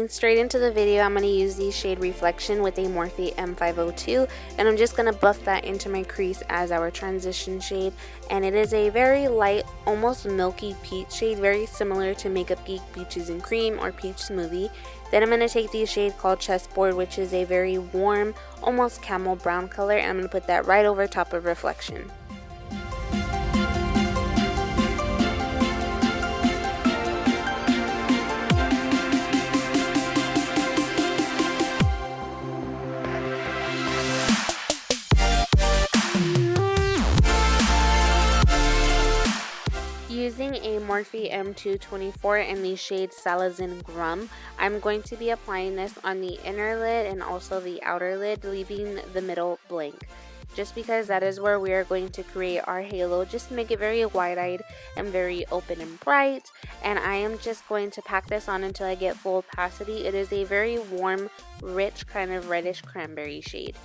Straight into the video, I'm going to use the shade Reflection with a Morphe M502, and I'm just going to buff that into my crease as our transition shade. And it is a very light, almost milky peach shade, very similar to Makeup Geek Peaches and Cream or Peach Smoothie. Then I'm going to take the shade called Chessboard, which is a very warm, almost camel brown color, and I'm going to put that right over top of Reflection. Using a Morphe M224 in the shade Salazen Grum, I'm going to be applying this on the inner lid and also the outer lid, leaving the middle blank. Just because that is where we are going to create our halo, just to make it very wide-eyed and very open and bright. And I am just going to pack this on until I get full opacity. It is a very warm, rich, kind of reddish cranberry shade.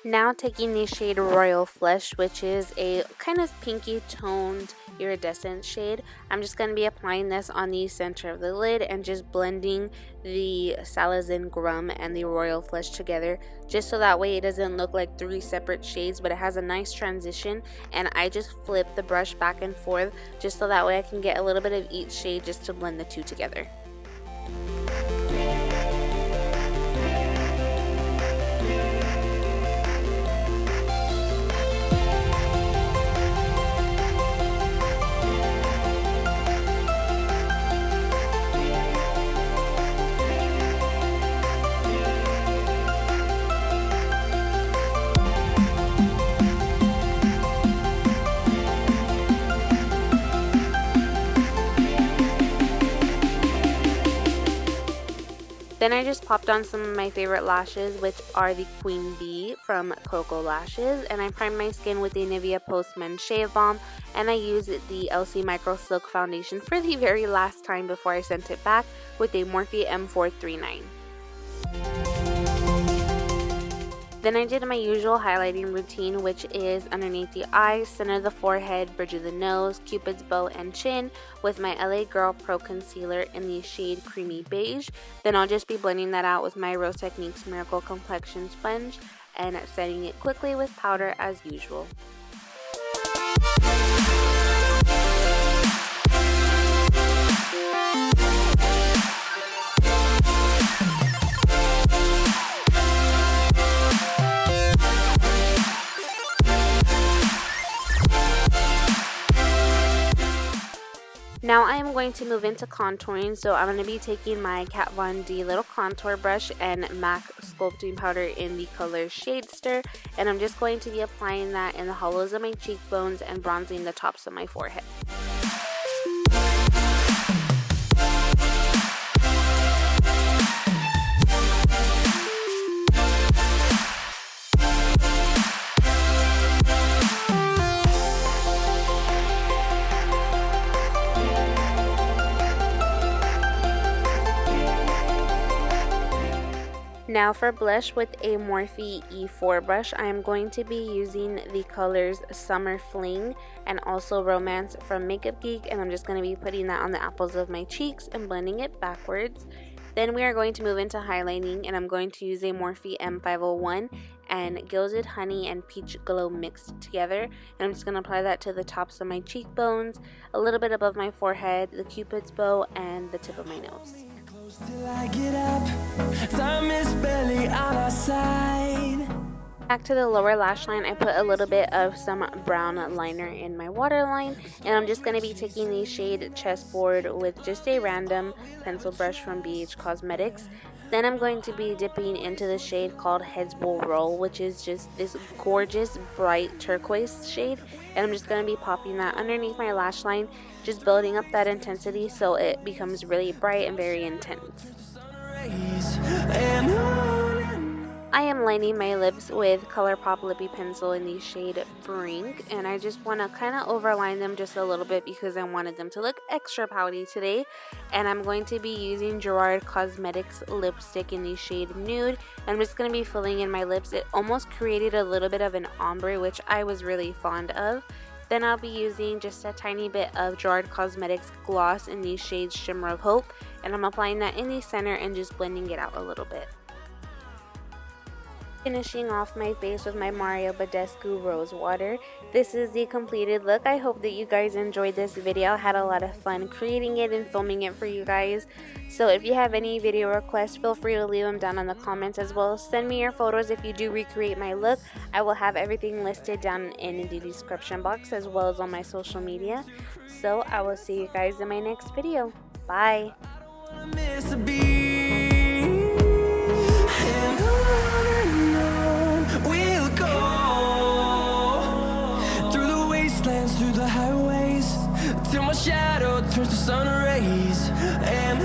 Now taking the shade Royal Flush, which is a kind of pinky toned iridescent shade, I'm just going to be applying this on the center of the lid and just blending the Salazen Grum and the Royal Flush together, just so that way it doesn't look like three separate shades, but it has a nice transition. And I just flip the brush back and forth just so that way I can get a little bit of each shade just to blend the two together. Then I just popped on some of my favorite lashes, which are the Queen Bee from Koko lashes, and I primed my skin with the Nivea Post-Men Shave Balm, and I used the ELCIE Microsilque foundation for the very last time before I sent it back with a Morphe M439. Then I did my usual highlighting routine, which is underneath the eyes, center of the forehead, bridge of the nose, cupid's bow, and chin with my LA Girl Pro Concealer in the shade Creamy Beige. Then I'll just be blending that out with my Rose Techniques Miracle Complexion Sponge and setting it quickly with powder as usual. Now I am going to move into contouring, so I'm going to be taking my Kat Von D little contour brush and MAC sculpting powder in the color Shadester, and I'm just going to be applying that in the hollows of my cheekbones and bronzing the tops of my forehead. Now for blush, with a Morphe E4 brush, I am going to be using the colors Summer Fling and also Romance from Makeup Geek, and I'm just going to be putting that on the apples of my cheeks and blending it backwards. Then we are going to move into highlighting, and I'm going to use a Morphe M501 and Gilded Honey and Peach Glow mixed together, and I'm just going to apply that to the tops of my cheekbones, a little bit above my forehead, the cupid's bow, and the tip of my nose. Till I get up, time is barely on our side. Back to the lower lash line, I put a little bit of some brown liner in my waterline, and I'm just going to be taking the shade Chessboard with just a random pencil brush from BH Cosmetics. Then I'm going to be dipping into the shade called Heads Will Roll, which is just this gorgeous bright turquoise shade, and I'm just going to be popping that underneath my lash line, just building up that intensity so it becomes really bright and very intense. I am lining my lips with ColourPop Lippie pencil in the shade Brink, and I just want to kind of overline them just a little bit because I wanted them to look extra pouty today. And I'm going to be using Gerard Cosmetics lipstick in the shade Nude. I'm just going to be filling in my lips. It almost created a little bit of an ombre, which I was really fond of. Then I'll be using just a tiny bit of Gerard Cosmetics gloss in the shade Shimmer of Hope, and I'm applying that in the center and just blending it out a little bit. Finishing off my face with my Mario Badescu Rose Water. This is the completed look. I hope that you guys enjoyed this video. I had a lot of fun creating it and filming it for you guys. So if you have any video requests, feel free to leave them down in the comments, as well as send me your photos if you do recreate my look. I will have everything listed down in the description box, as well as on my social media. So I will see you guys in my next video. Bye! Through the highways till my shadow turns to sun rays, and